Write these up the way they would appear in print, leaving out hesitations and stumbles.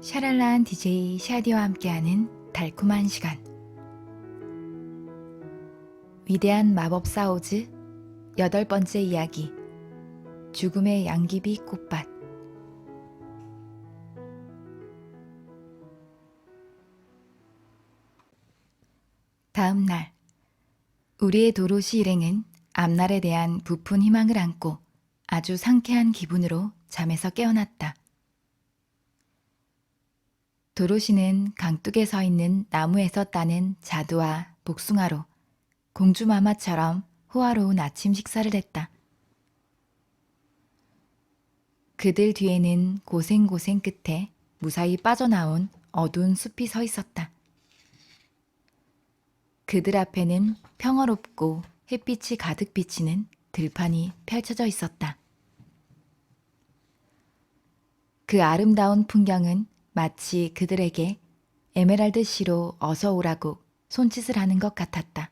샤랄라한 DJ 샤디와 함께하는 달콤한 시간. 위대한 마법사 오즈 8번째 이야기. 죽음의 양귀비 꽃밭. 다음 날, 우리의 도로시 일행은 앞날에 대한 부푼 희망을 안고 아주 상쾌한 기분으로 잠에서 깨어났다. 도로시는 강둑에 서 있는 나무에서 따는 자두와 복숭아로 공주마마처럼 호화로운 아침 식사를 했다. 그들 뒤에는 고생고생 끝에 무사히 빠져나온 어두운 숲이 서 있었다. 그들 앞에는 평화롭고 햇빛이 가득 비치는 들판이 펼쳐져 있었다. 그 아름다운 풍경은 마치 그들에게 에메랄드 씨로 어서 오라고 손짓을 하는 것 같았다.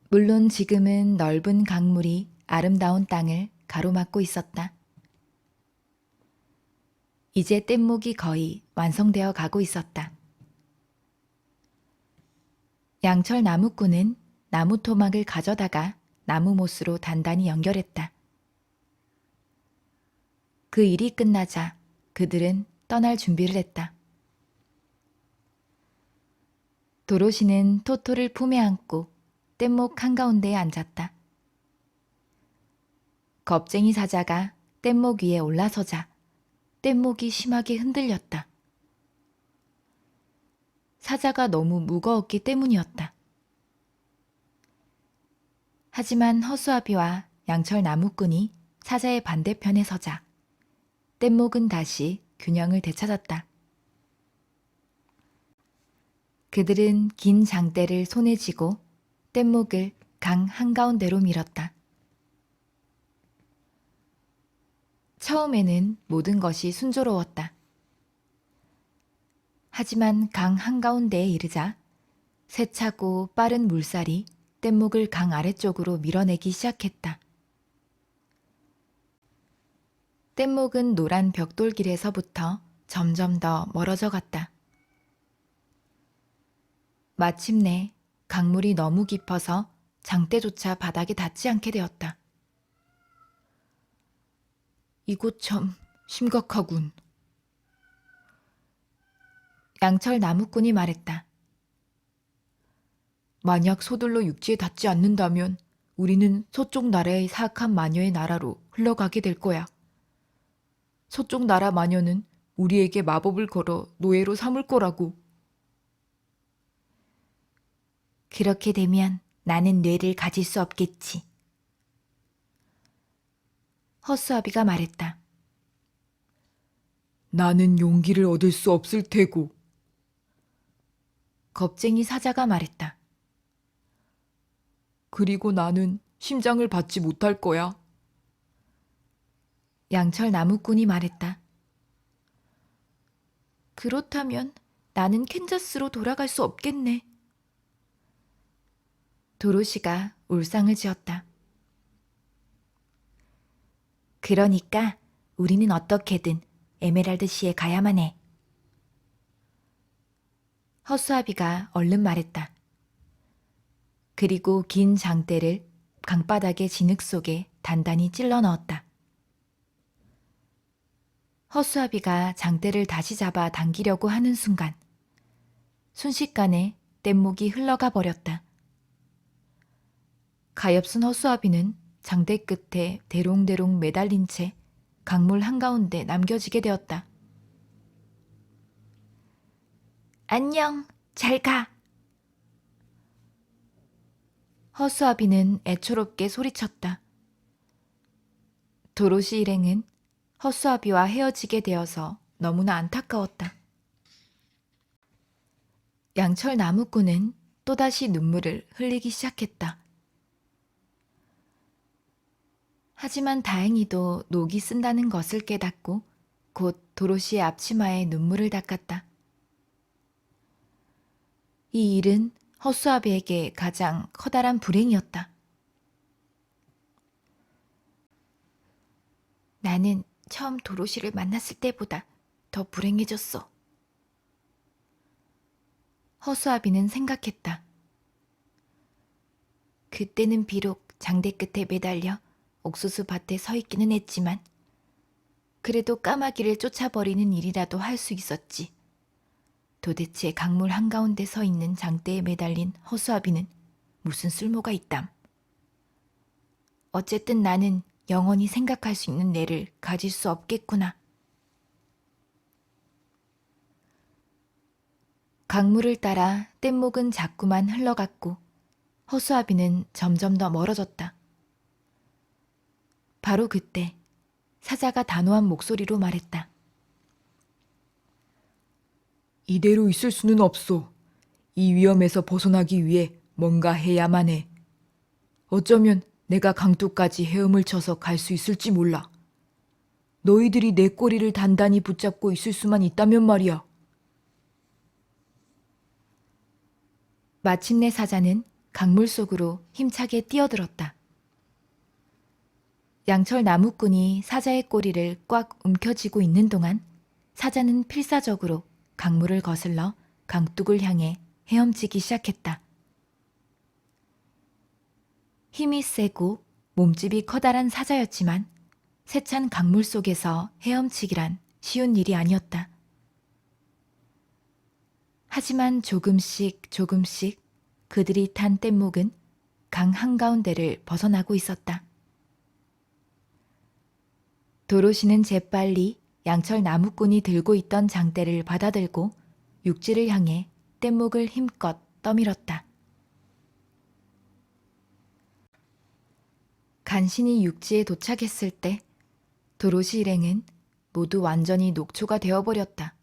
물론 지금은 넓은 강물이 아름다운 땅을 가로막고 있었다. 이제 뗏목이 거의 완성되어 가고 있었다. 양철 나무꾼은 나무 토막을 가져다가 나무 못으로 단단히 연결했다. 그 일이 끝나자 그들은 떠날 준비를 했다. 도로시는 토토를 품에 안고 뗏목 한가운데에 앉았다. 겁쟁이 사자가 뗏목 위에 올라서자 뗏목이 심하게 흔들렸다. 사자가 너무 무거웠기 때문이었다. 하지만 허수아비와 양철 나무꾼이 사자의 반대편에 서자 뗏목은 다시 균형을 되찾았다. 그들은 긴 장대를 손에 쥐고 뗏목을 강 한가운데로 밀었다. 처음에는 모든 것이 순조로웠다. 하지만 강 한가운데에 이르자 세차고 빠른 물살이 뗏목을 강 아래쪽으로 밀어내기 시작했다. 뗏목은 노란 벽돌길에서부터 점점 더 멀어져 갔다. 마침내 강물이 너무 깊어서 장대조차 바닥에 닿지 않게 되었다. 이곳 참 심각하군. 양철 나무꾼이 말했다. 만약 서둘러 육지에 닿지 않는다면 우리는 서쪽 나라의 사악한 마녀의 나라로 흘러가게 될 거야. 서쪽 나라 마녀는 우리에게 마법을 걸어 노예로 삼을 거라고. 그렇게 되면 나는 뇌를 가질 수 없겠지. 허수아비가 말했다. 나는 용기를 얻을 수 없을 테고. 겁쟁이 사자가 말했다. 그리고 나는 심장을 받지 못할 거야. 양철 나무꾼이 말했다. 그렇다면 나는 캔자스로 돌아갈 수 없겠네. 도로시가 울상을 지었다. 그러니까 우리는 어떻게든 에메랄드 시에 가야만 해. 허수아비가 얼른 말했다. 그리고 긴 장대를 강바닥의 진흙 속에 단단히 찔러 넣었다. 허수아비가 장대를 다시 잡아 당기려고 하는 순간 순식간에 뗏목이 흘러가 버렸다. 가엾은 허수아비는 장대 끝에 대롱대롱 매달린 채 강물 한가운데 남겨지게 되었다. 안녕, 잘 가. 허수아비는 애초롭게 소리쳤다. 도로시 일행은 허수아비와 헤어지게 되어서 너무나 안타까웠다. 양철 나무꾼은 또다시 눈물을 흘리기 시작했다. 하지만 다행히도 녹이 쓴다는 것을 깨닫고 곧 도로시의 앞치마에 눈물을 닦았다. 이 일은 허수아비에게 가장 커다란 불행이었다. 나는 처음 도로시를 만났을 때보다 더 불행해졌어. 허수아비는 생각했다. 그때는 비록 장대 끝에 매달려 옥수수 밭에 서 있기는 했지만 그래도 까마귀를 쫓아버리는 일이라도 할 수 있었지. 도대체 강물 한가운데 서 있는 장대에 매달린 허수아비는 무슨 쓸모가 있담. 어쨌든 나는 영원히 생각할 수 있는 애를 가질 수 없겠구나. 강물을 따라 뗏목은 자꾸만 흘러갔고 허수아비는 점점 더 멀어졌다. 바로 그때 사자가 단호한 목소리로 말했다. 이대로 있을 수는 없소. 이 위험에서 벗어나기 위해 뭔가 해야만 해. 어쩌면 내가 강둑까지 헤엄을 쳐서 갈 수 있을지 몰라. 너희들이 내 꼬리를 단단히 붙잡고 있을 수만 있다면 말이야. 마침내 사자는 강물 속으로 힘차게 뛰어들었다. 양철 나무꾼이 사자의 꼬리를 꽉 움켜쥐고 있는 동안 사자는 필사적으로 강물을 거슬러 강둑을 향해 헤엄치기 시작했다. 힘이 세고 몸집이 커다란 사자였지만 세찬 강물 속에서 헤엄치기란 쉬운 일이 아니었다. 하지만 조금씩 조금씩 그들이 탄 뗏목은 강 한가운데를 벗어나고 있었다. 도로시는 재빨리 양철 나무꾼이 들고 있던 장대를 받아들고 육지를 향해 뗏목을 힘껏 떠밀었다. 간신히 육지에 도착했을 때 도로시 일행은 모두 완전히 녹초가 되어버렸다.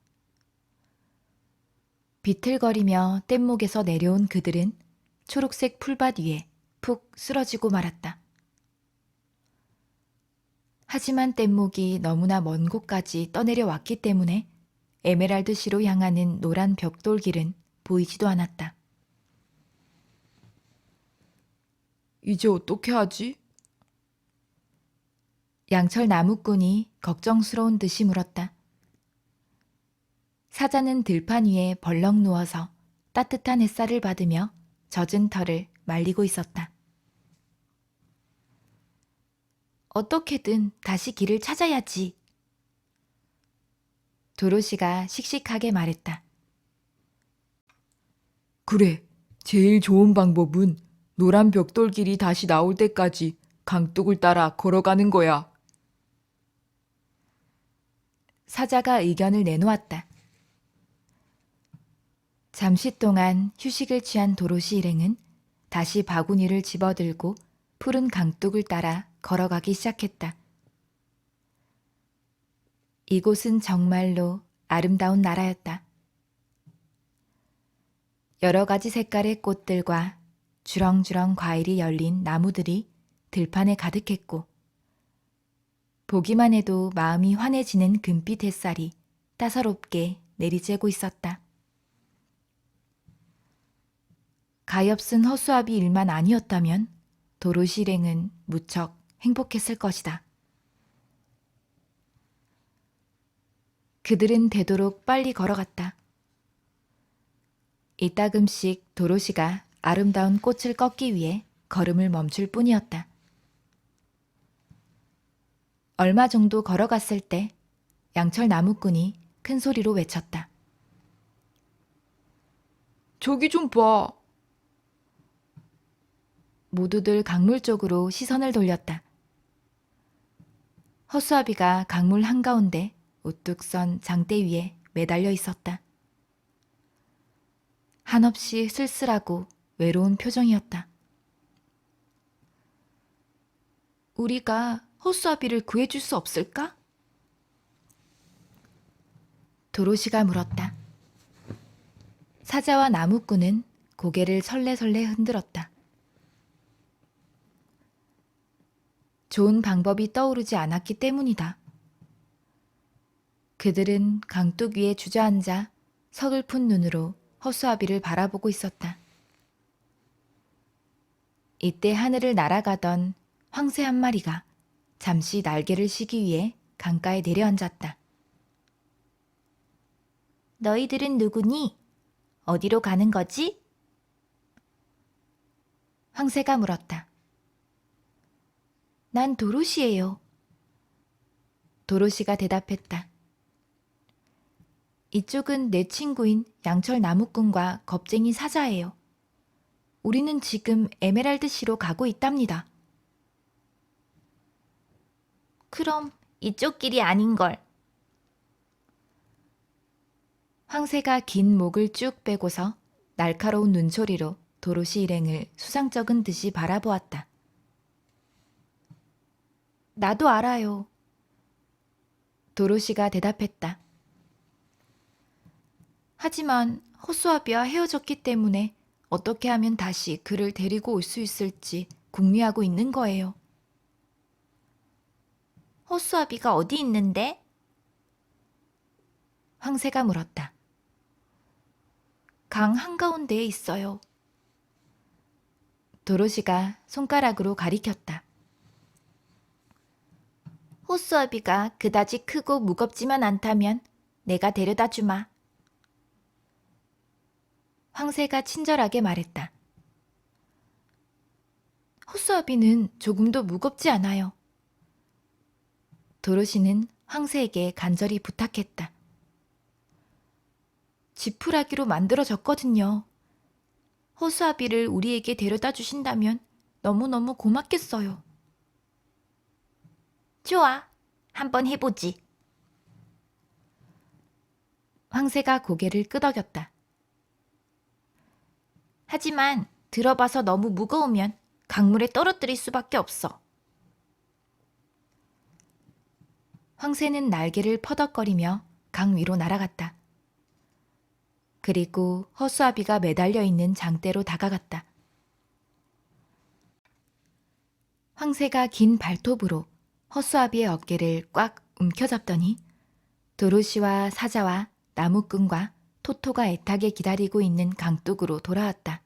비틀거리며 뗏목에서 내려온 그들은 초록색 풀밭 위에 푹 쓰러지고 말았다. 하지만 뗏목이 너무나 먼 곳까지 떠내려 왔기 때문에 에메랄드시로 향하는 노란 벽돌길은 보이지도 않았다. 이제 어떻게 하지? 양철 나무꾼이 걱정스러운 듯이 물었다. 사자는 들판 위에 벌렁 누워서 따뜻한 햇살을 받으며 젖은 털을 말리고 있었다. 어떻게든 다시 길을 찾아야지. 도로시가 씩씩하게 말했다. 그래, 제일 좋은 방법은 노란 벽돌길이 다시 나올 때까지 강둑을 따라 걸어가는 거야. 사자가 의견을 내놓았다. 잠시 동안 휴식을 취한 도로시 일행은 다시 바구니를 집어들고 푸른 강둑을 따라 걸어가기 시작했다. 이곳은 정말로 아름다운 나라였다. 여러 가지 색깔의 꽃들과 주렁주렁 과일이 열린 나무들이 들판에 가득했고 보기만 해도 마음이 환해지는 금빛 햇살이 따사롭게 내리쬐고 있었다. 가엾은 허수아비 일만 아니었다면 도로시 일행은 무척 행복했을 것이다. 그들은 되도록 빨리 걸어갔다. 이따금씩 도로시가 아름다운 꽃을 꺾기 위해 걸음을 멈출 뿐이었다. 얼마 정도 걸어갔을 때 양철 나무꾼이 큰 소리로 외쳤다. 저기 좀 봐. 모두들 강물 쪽으로 시선을 돌렸다. 허수아비가 강물 한가운데 우뚝 선 장대 위에 매달려 있었다. 한없이 쓸쓸하고 외로운 표정이었다. 우리가 허수아비를 구해줄 수 없을까? 도로시가 물었다. 사자와 나무꾼은 고개를 설레설레 흔들었다. 좋은 방법이 떠오르지 않았기 때문이다. 그들은 강둑 위에 주저앉아 서글픈 눈으로 허수아비를 바라보고 있었다. 이때 하늘을 날아가던 황새 한 마리가 잠시 날개를 쉬기 위해 강가에 내려앉았다. 너희들은 누구니? 어디로 가는 거지? 황새가 물었다. 난 도로시예요. 도로시가 대답했다. 이쪽은 내 친구인 양철 나무꾼과 겁쟁이 사자예요. 우리는 지금 에메랄드시로 가고 있답니다. 그럼 이쪽 길이 아닌걸. 황새가 긴 목을 쭉 빼고서 날카로운 눈초리로 도로시 일행을 수상쩍은 듯이 바라보았다. 나도 알아요. 도로시가 대답했다. 하지만 허수아비와 헤어졌기 때문에 어떻게 하면 다시 그를 데리고 올 수 있을지 궁리하고 있는 거예요. 호수아비가 어디 있는데? 황새가 물었다. 강 한가운데에 있어요. 도로시가 손가락으로 가리켰다. 호수아비가 그다지 크고 무겁지만 않다면 내가 데려다 주마. 황새가 친절하게 말했다. 호수아비는 조금도 무겁지 않아요. 도로시는 황새에게 간절히 부탁했다. 지푸라기로 만들어졌거든요. 호수아비를 우리에게 데려다 주신다면 너무너무 고맙겠어요. 좋아, 한번 해보지. 황새가 고개를 끄덕였다. 하지만 들어봐서 너무 무거우면 강물에 떨어뜨릴 수밖에 없어. 황새는 날개를 퍼덕거리며 강 위로 날아갔다. 그리고 허수아비가 매달려 있는 장대로 다가갔다. 황새가 긴 발톱으로 허수아비의 어깨를 꽉 움켜잡더니 도로시와 사자와 나무꾼과 토토가 애타게 기다리고 있는 강둑으로 돌아왔다.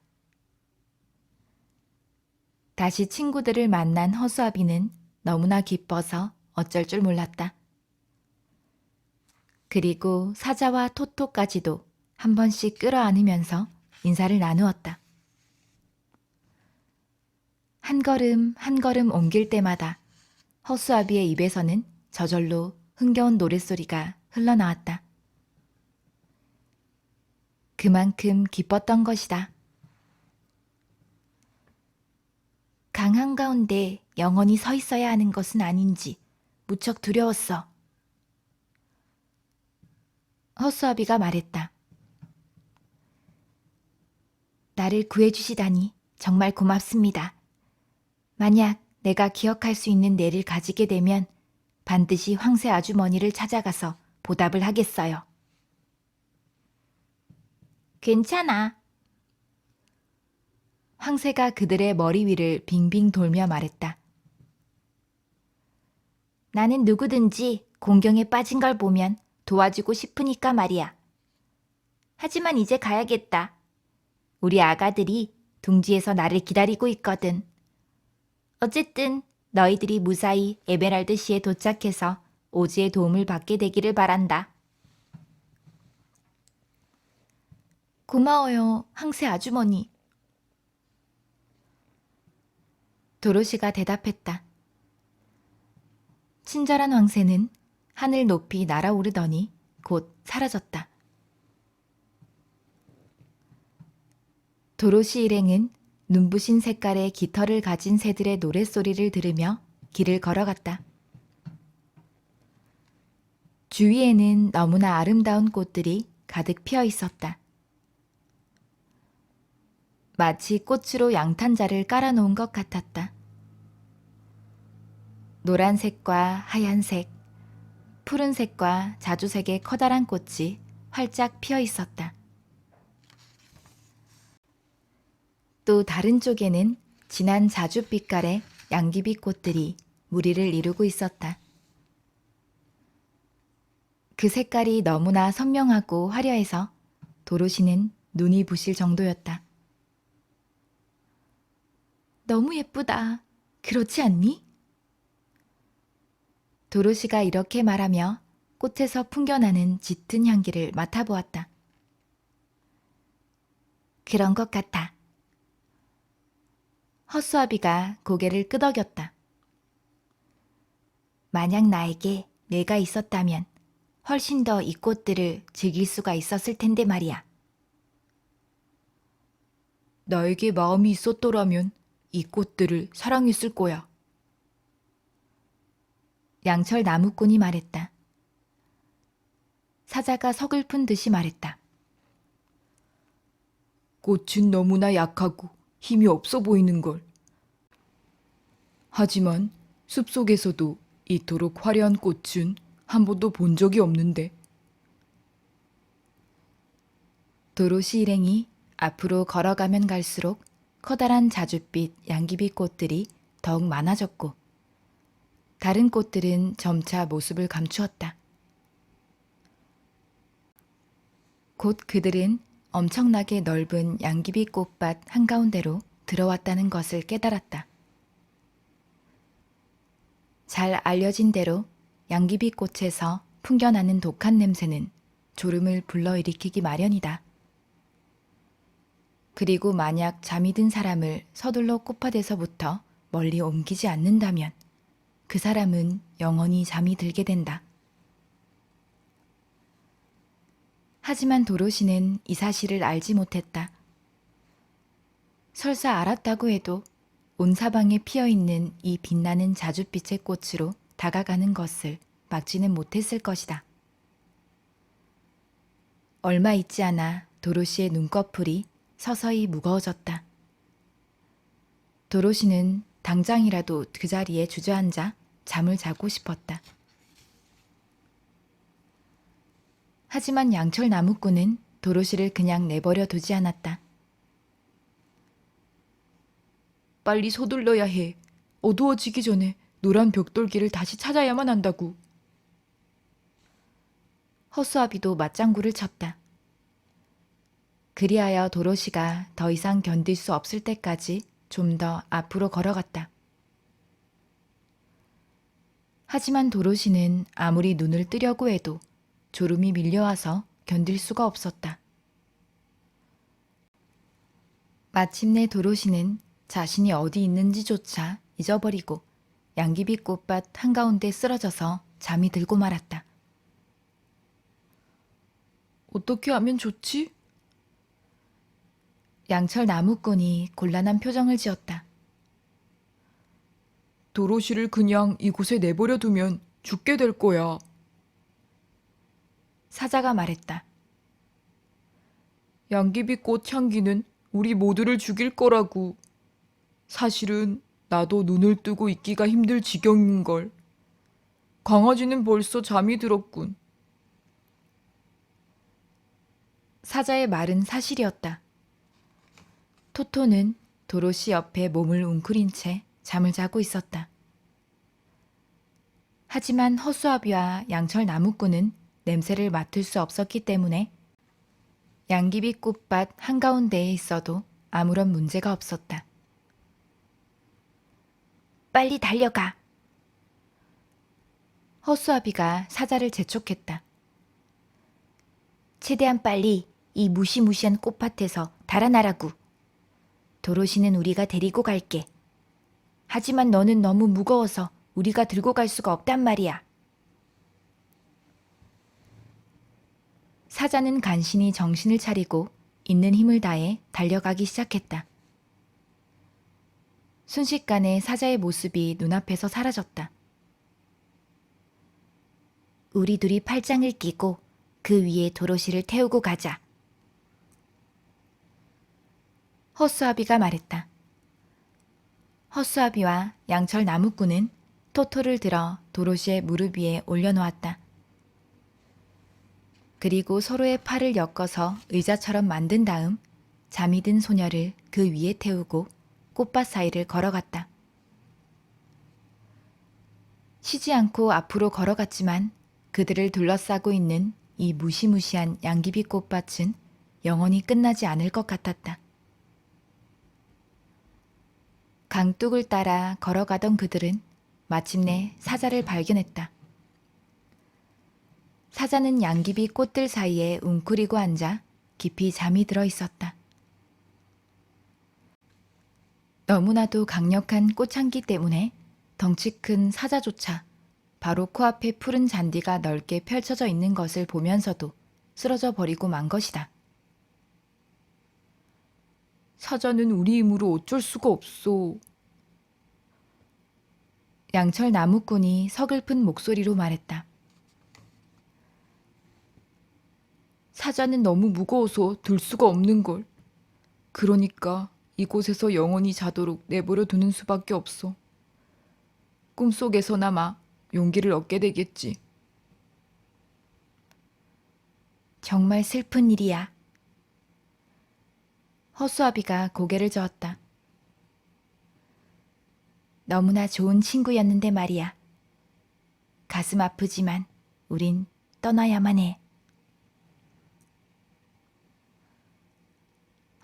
다시 친구들을 만난 허수아비는 너무나 기뻐서 어쩔 줄 몰랐다. 그리고 사자와 토토까지도 한 번씩 끌어안으면서 인사를 나누었다. 한 걸음 한 걸음 옮길 때마다 허수아비의 입에서는 저절로 흥겨운 노랫소리가 흘러나왔다. 그만큼 기뻤던 것이다. 강 한가운데 영원히 서 있어야 하는 것은 아닌지 무척 두려웠어. 허수아비가 말했다. 나를 구해주시다니 정말 고맙습니다. 만약 내가 기억할 수 있는 뇌를 가지게 되면 반드시 황새 아주머니를 찾아가서 보답을 하겠어요. 괜찮아. 황새가 그들의 머리 위를 빙빙 돌며 말했다. 나는 누구든지 공경에 빠진 걸 보면 도와주고 싶으니까 말이야. 하지만 이제 가야겠다. 우리 아가들이 둥지에서 나를 기다리고 있거든. 어쨌든 너희들이 무사히 에메랄드시에 도착해서 오즈의 도움을 받게 되기를 바란다. 고마워요, 황새 아주머니. 도로시가 대답했다. 친절한 황새는 하늘 높이 날아오르더니 곧 사라졌다. 도로시 일행은 눈부신 색깔의 깃털을 가진 새들의 노랫소리를 들으며 길을 걸어갔다. 주위에는 너무나 아름다운 꽃들이 가득 피어 있었다. 마치 꽃으로 양탄자를 깔아놓은 것 같았다. 노란색과 하얀색, 푸른색과 자주색의 커다란 꽃이 활짝 피어 있었다. 또 다른 쪽에는 진한 자줏빛깔의 양귀비 꽃들이 무리를 이루고 있었다. 그 색깔이 너무나 선명하고 화려해서 도로시는 눈이 부실 정도였다. 너무 예쁘다. 그렇지 않니? 도로시가 이렇게 말하며 꽃에서 풍겨나는 짙은 향기를 맡아보았다. 그런 것 같아. 허수아비가 고개를 끄덕였다. 만약 나에게 뇌가 있었다면 훨씬 더 이 꽃들을 즐길 수가 있었을 텐데 말이야. 나에게 마음이 있었더라면 이 꽃들을 사랑했을 거야. 양철 나무꾼이 말했다. 사자가 서글픈 듯이 말했다. 꽃은 너무나 약하고 힘이 없어 보이는 걸. 하지만 숲속에서도 이토록 화려한 꽃은 한 번도 본 적이 없는데. 도로시 일행이 앞으로 걸어가면 갈수록 커다란 자줏빛 양귀비 꽃들이 더욱 많아졌고 다른 꽃들은 점차 모습을 감추었다. 곧 그들은 엄청나게 넓은 양귀비 꽃밭 한가운데로 들어왔다는 것을 깨달았다. 잘 알려진 대로 양귀비 꽃에서 풍겨나는 독한 냄새는 졸음을 불러일으키기 마련이다. 그리고 만약 잠이 든 사람을 서둘러 꽃밭에서부터 멀리 옮기지 않는다면 그 사람은 영원히 잠이 들게 된다. 하지만 도로시는 이 사실을 알지 못했다. 설사 알았다고 해도 온 사방에 피어있는 이 빛나는 자줏빛의 꽃으로 다가가는 것을 막지는 못했을 것이다. 얼마 있지 않아 도로시의 눈꺼풀이 서서히 무거워졌다. 도로시는 당장이라도 그 자리에 주저앉아 잠을 자고 싶었다. 하지만 양철 나무꾼은 도로시를 그냥 내버려 두지 않았다. 빨리 서둘러야 해. 어두워지기 전에 노란 벽돌길을 다시 찾아야만 한다고. 허수아비도 맞장구를 쳤다. 그리하여 도로시가 더 이상 견딜 수 없을 때까지 좀 더 앞으로 걸어갔다. 하지만 도로시는 아무리 눈을 뜨려고 해도 졸음이 밀려와서 견딜 수가 없었다. 마침내 도로시는 자신이 어디 있는지조차 잊어버리고 양귀비 꽃밭 한가운데 쓰러져서 잠이 들고 말았다. 어떻게 하면 좋지? 양철 나무꾼이 곤란한 표정을 지었다. 도로시를 그냥 이곳에 내버려 두면 죽게 될 거야. 사자가 말했다. 양귀비 꽃 향기는 우리 모두를 죽일 거라고. 사실은 나도 눈을 뜨고 있기가 힘들 지경인걸. 강아지는 벌써 잠이 들었군. 사자의 말은 사실이었다. 토토는 도로시 옆에 몸을 웅크린 채 잠을 자고 있었다. 하지만 허수아비와 양철 나무꾼은 냄새를 맡을 수 없었기 때문에 양귀비 꽃밭 한가운데에 있어도 아무런 문제가 없었다. 빨리 달려가. 허수아비가 사자를 재촉했다. 최대한 빨리 이 무시무시한 꽃밭에서 달아나라고. 도로시는 우리가 데리고 갈게. 하지만 너는 너무 무거워서 우리가 들고 갈 수가 없단 말이야. 사자는 간신히 정신을 차리고 있는 힘을 다해 달려가기 시작했다. 순식간에 사자의 모습이 눈앞에서 사라졌다. 우리 둘이 팔짱을 끼고 그 위에 도로시를 태우고 가자. 허수아비가 말했다. 허수아비와 양철 나무꾼은 토토를 들어 도로시의 무릎 위에 올려놓았다. 그리고 서로의 팔을 엮어서 의자처럼 만든 다음 잠이 든 소녀를 그 위에 태우고 꽃밭 사이를 걸어갔다. 쉬지 않고 앞으로 걸어갔지만 그들을 둘러싸고 있는 이 무시무시한 양귀비 꽃밭은 영원히 끝나지 않을 것 같았다. 강둑을 따라 걸어가던 그들은 마침내 사자를 발견했다. 사자는 양귀비 꽃들 사이에 웅크리고 앉아 깊이 잠이 들어 있었다. 너무나도 강력한 꽃향기 때문에 덩치 큰 사자조차 바로 코앞에 푸른 잔디가 넓게 펼쳐져 있는 것을 보면서도 쓰러져 버리고 만 것이다. 사자는 우리 힘으로 어쩔 수가 없소. 양철 나무꾼이 서글픈 목소리로 말했다. 사자는 너무 무거워서 들 수가 없는 걸. 그러니까 이곳에서 영원히 자도록 내버려 두는 수밖에 없어. 꿈속에서나마 용기를 얻게 되겠지. 정말 슬픈 일이야. 허수아비가 고개를 저었다. 너무나 좋은 친구였는데 말이야. 가슴 아프지만 우린 떠나야만 해.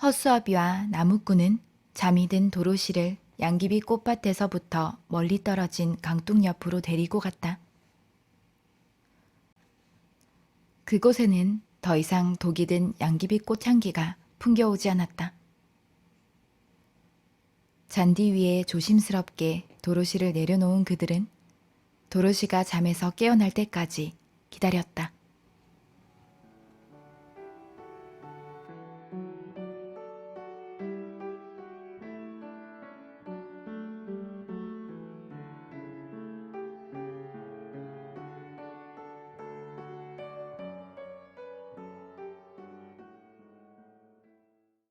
허수아비와 나무꾼은 잠이 든 도로시를 양귀비 꽃밭에서부터 멀리 떨어진 강둑 옆으로 데리고 갔다. 그곳에는 더 이상 독이 든 양귀비 꽃향기가 풍겨오지 않았다. 잔디 위에 조심스럽게 도로시를 내려놓은 그들은 도로시가 잠에서 깨어날 때까지 기다렸다.